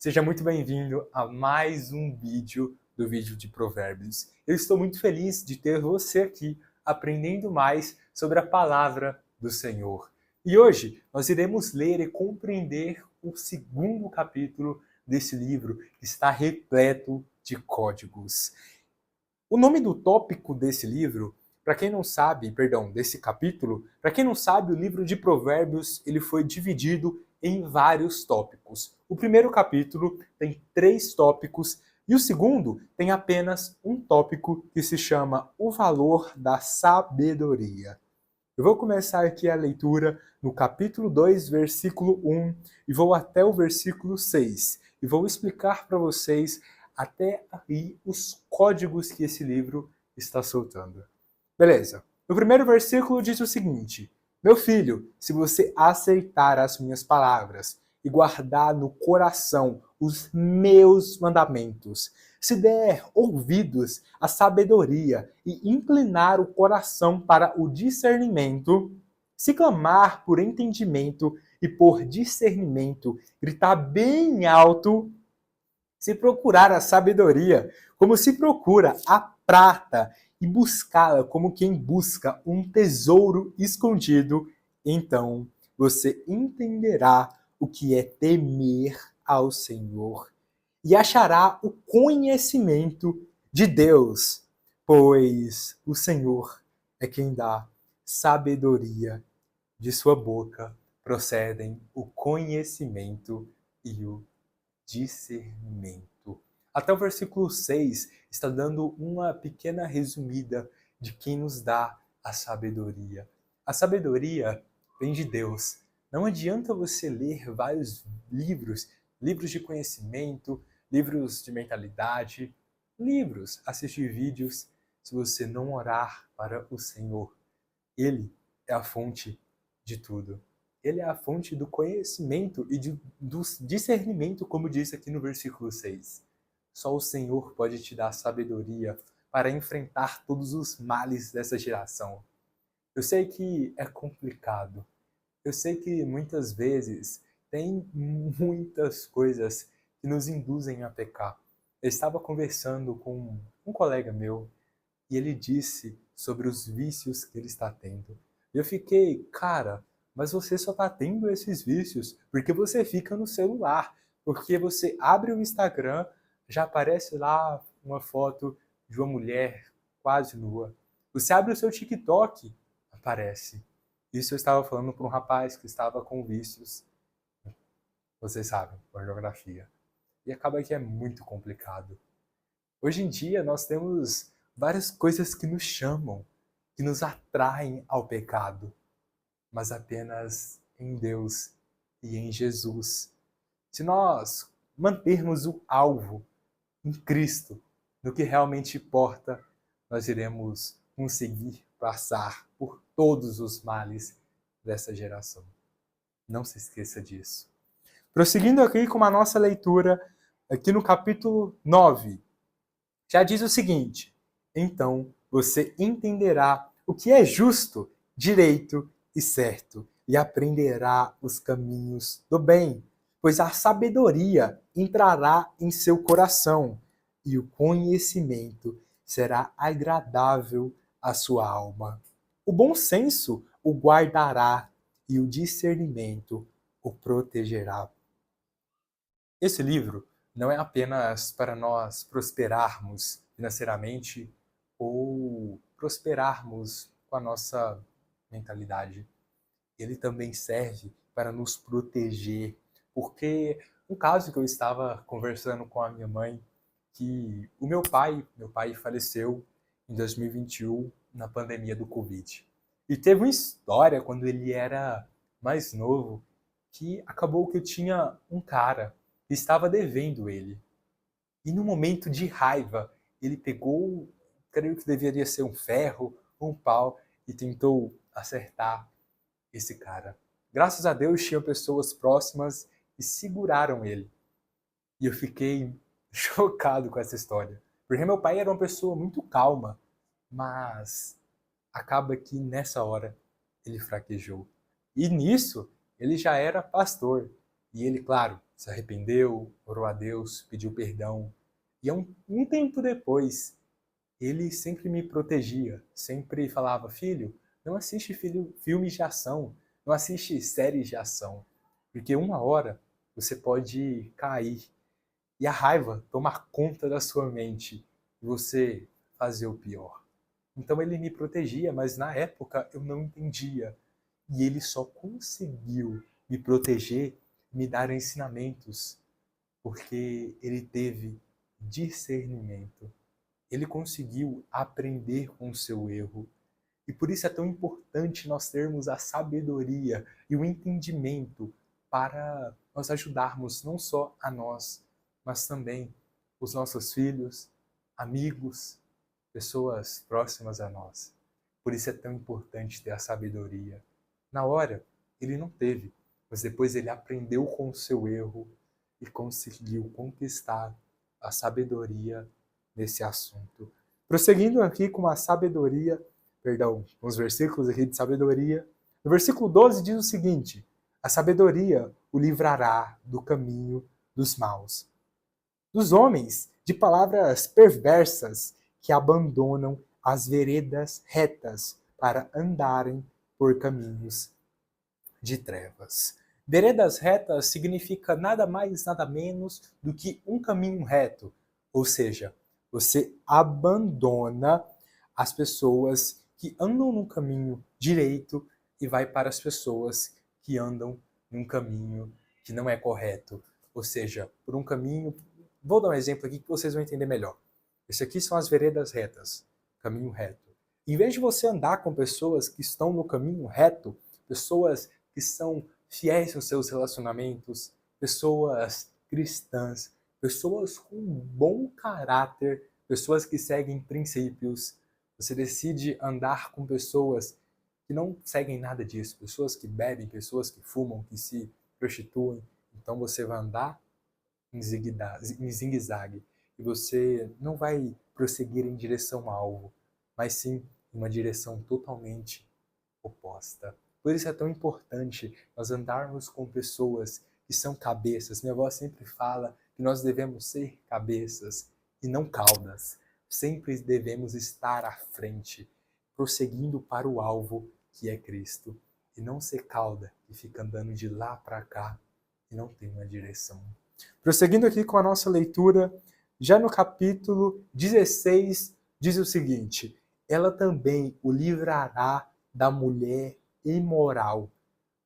Seja muito bem-vindo a mais um vídeo do Vídeo de Provérbios. Eu estou muito feliz de ter você aqui aprendendo mais sobre a palavra do Senhor. E hoje nós iremos ler e compreender o segundo capítulo desse livro, que está repleto de códigos. O nome do tópico desse livro, para quem não sabe, desse capítulo, para quem não sabe, o livro de Provérbios ele foi dividido em vários tópicos. O primeiro capítulo tem 3 tópicos e o segundo tem apenas um tópico que se chama O Valor da Sabedoria. Eu vou começar aqui a leitura no capítulo 2, versículo 1, e vou até o versículo 6. E vou explicar para vocês até aí os códigos que esse livro está soltando. Beleza. O primeiro versículo diz o seguinte: Meu filho, se você aceitar as minhas palavras e guardar no coração os meus mandamentos, se der ouvidos à sabedoria e inclinar o coração para o discernimento, se clamar por entendimento e por discernimento, gritar bem alto, se procurar a sabedoria como se procura a prata e buscá-la como quem busca um tesouro escondido, então você entenderá o que é temer ao Senhor e achará o conhecimento de Deus, pois o Senhor é quem dá sabedoria, de sua boca procedem o conhecimento e o discernimento. Até o versículo 6 está dando uma pequena resumida de quem nos dá a sabedoria. A sabedoria vem de Deus. Não adianta você ler vários livros de conhecimento, livros de mentalidade, assistir vídeos, se você não orar para o Senhor. Ele é a fonte de tudo. Ele é a fonte do conhecimento e do discernimento, como diz aqui no versículo 6. Só o Senhor pode te dar sabedoria para enfrentar todos os males dessa geração. Eu sei que é complicado. Eu sei que muitas vezes tem muitas coisas que nos induzem a pecar. Eu estava conversando com um colega meu e ele disse sobre os vícios que ele está tendo. E eu fiquei, cara, mas você só está tendo esses vícios porque você fica no celular. Porque você abre o Instagram, já aparece lá uma foto de uma mulher quase nua. Você abre o seu TikTok, aparece. Isso eu estava falando para um rapaz que estava com vícios, vocês sabem, pornografia. E acaba que é muito complicado. Hoje em dia nós temos várias coisas que nos chamam, que nos atraem ao pecado, mas apenas em Deus e em Jesus. Se nós mantermos o alvo em Cristo, no que realmente importa, nós iremos conseguir passar por todos os males dessa geração. Não se esqueça disso. Prosseguindo aqui com a nossa leitura, aqui no capítulo 9, já diz o seguinte: então você entenderá o que é justo, direito e certo, e aprenderá os caminhos do bem, pois a sabedoria entrará em seu coração, e o conhecimento será agradável à sua alma. O bom senso o guardará, e o discernimento o protegerá. Esse livro não é apenas para nós prosperarmos financeiramente ou prosperarmos com a nossa mentalidade. Ele também serve para nos proteger, porque um caso que eu estava conversando com a minha mãe, que o meu pai faleceu em 2021 na pandemia do Covid. E teve uma história quando ele era mais novo que acabou que eu tinha um cara que estava devendo ele. E no momento de raiva, ele pegou, creio que deveria ser um ferro, um pau, e tentou acertar esse cara. Graças a Deus tinham pessoas próximas e seguraram ele. E eu fiquei chocado com essa história. Porque meu pai era uma pessoa muito calma, mas acaba que nessa hora ele fraquejou. E nisso, ele já era pastor. E ele, claro, se arrependeu, orou a Deus, pediu perdão. E um tempo depois, ele sempre me protegia, sempre falava, filho, não assiste filmes de ação, não assiste séries de ação, porque uma hora você pode cair e a raiva tomar conta da sua mente e você fazer o pior. Então ele me protegia, mas na época eu não entendia. E ele só conseguiu me proteger, me dar ensinamentos, porque ele teve discernimento. Ele conseguiu aprender com o seu erro. E por isso é tão importante nós termos a sabedoria e o entendimento para nós ajudarmos não só a nós, mas também os nossos filhos, amigos, pessoas próximas a nós. Por isso é tão importante ter a sabedoria. Na hora, ele não teve, mas depois ele aprendeu com o seu erro e conseguiu conquistar a sabedoria nesse assunto. Prosseguindo aqui com a sabedoria, uns versículos aqui de sabedoria. No versículo 12 diz o seguinte: a sabedoria o livrará do caminho dos maus, dos homens de palavras perversas que abandonam as veredas retas para andarem por caminhos de trevas. Veredas retas significa nada mais, nada menos do que um caminho reto. Ou seja, você abandona as pessoas que andam no caminho direito e vai para as pessoas que andam num caminho que não é correto. Ou seja, por um caminho... Vou dar um exemplo aqui que vocês vão entender melhor. Esse aqui são as veredas retas, caminho reto. Em vez de você andar com pessoas que estão no caminho reto, pessoas que são fiéis aos seus relacionamentos, pessoas cristãs, pessoas com um bom caráter, pessoas que seguem princípios. Você decide andar com pessoas que não seguem nada disso, pessoas que bebem, pessoas que fumam, que se prostituem. Então você vai andar em zigue-zague e você não vai prosseguir em direção ao alvo, mas sim em uma direção totalmente oposta. Por isso é tão importante nós andarmos com pessoas que são cabeças. Minha avó sempre fala que nós devemos ser cabeças e não caudas. Sempre devemos estar à frente, prosseguindo para o alvo que é Cristo. E não ser cauda que fica andando de lá para cá e não tem uma direção. Prosseguindo aqui com a nossa leitura, já no capítulo 16, diz o seguinte: ela também o livrará da mulher imoral,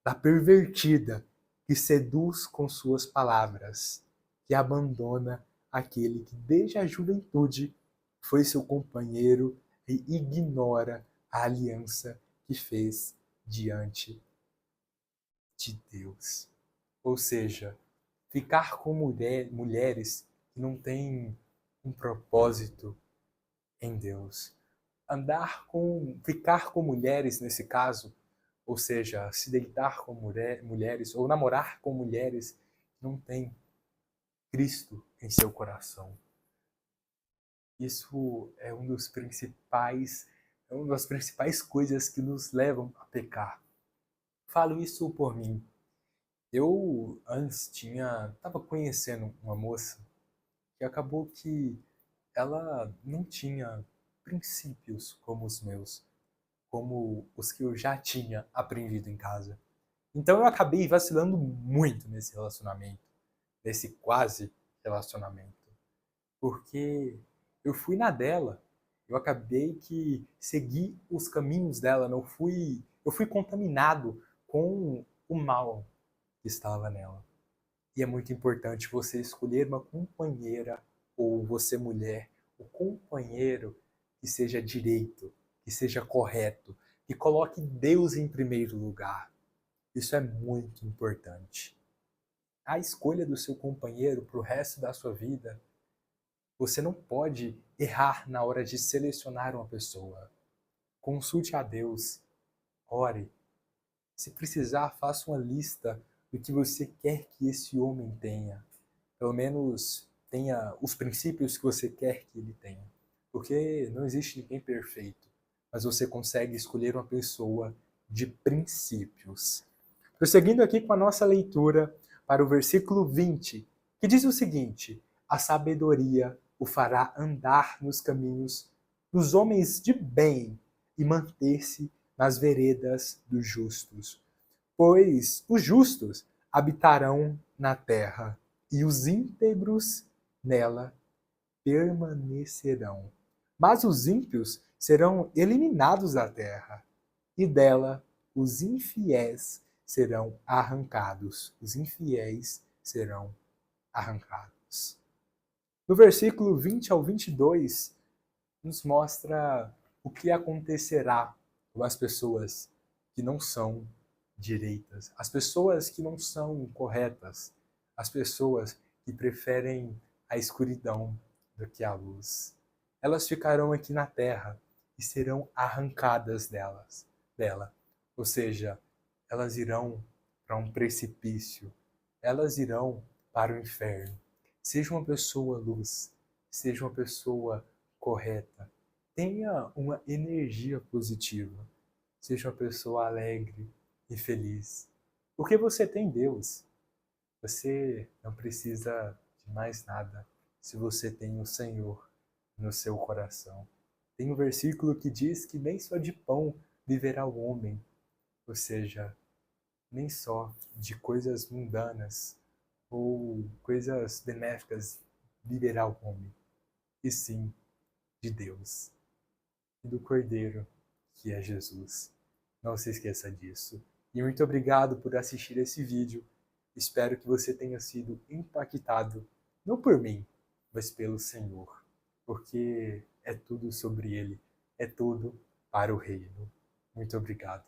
da pervertida, que seduz com suas palavras, que abandona aquele que desde a juventude foi seu companheiro e ignora a aliança que fez diante de Deus. Ou seja, ficar com mulheres que não têm um propósito em Deus. Ficar com mulheres nesse caso, ou seja, se deitar com mulheres ou namorar com mulheres que não têm Cristo em seu coração. Isso é uma das principais coisas que nos levam a pecar. Falo isso por mim. Eu antes estava conhecendo uma moça que acabou que ela não tinha princípios como os meus, como os que eu já tinha aprendido em casa. Então eu acabei vacilando muito nesse relacionamento, nesse quase relacionamento, porque eu fui na dela, eu acabei que segui os caminhos dela, eu fui contaminado com o mal que estava nela. E é muito importante você escolher uma companheira, ou você mulher, o companheiro que seja direito, que seja correto, que coloque Deus em primeiro lugar. Isso é muito importante. A escolha do seu companheiro para o resto da sua vida, você não pode errar na hora de selecionar uma pessoa. Consulte a Deus, ore. Se precisar, faça uma lista do que você quer que esse homem tenha. Pelo menos tenha os princípios que você quer que ele tenha. Porque não existe ninguém perfeito, mas você consegue escolher uma pessoa de princípios. Prosseguindo aqui com a nossa leitura, para o versículo 20, que diz o seguinte: a sabedoria o fará andar nos caminhos dos homens de bem e manter-se nas veredas dos justos. Pois os justos habitarão na terra e os íntegros nela permanecerão. Mas os ímpios serão eliminados da terra, e dela os infiéis serão arrancados. Os infiéis serão arrancados. No versículo 20 ao 22, nos mostra o que acontecerá com as pessoas que não são direitas, as pessoas que não são corretas, as pessoas que preferem a escuridão do que a luz. Elas ficarão aqui na terra e serão arrancadas dela. Ou seja, elas irão para um precipício, elas irão para o inferno. Seja uma pessoa luz, seja uma pessoa correta, tenha uma energia positiva, seja uma pessoa alegre e feliz. Porque você tem Deus. Você não precisa de mais nada se você tem o Senhor no seu coração. Tem um versículo que diz que nem só de pão viverá o homem, ou seja, nem só de coisas mundanas ou coisas benéficas viverá o homem, e sim de Deus e do Cordeiro, que é Jesus. Não se esqueça disso. E muito obrigado por assistir esse vídeo. Espero que você tenha sido impactado, não por mim, mas pelo Senhor, porque é tudo sobre Ele, é tudo para o reino. Muito obrigado.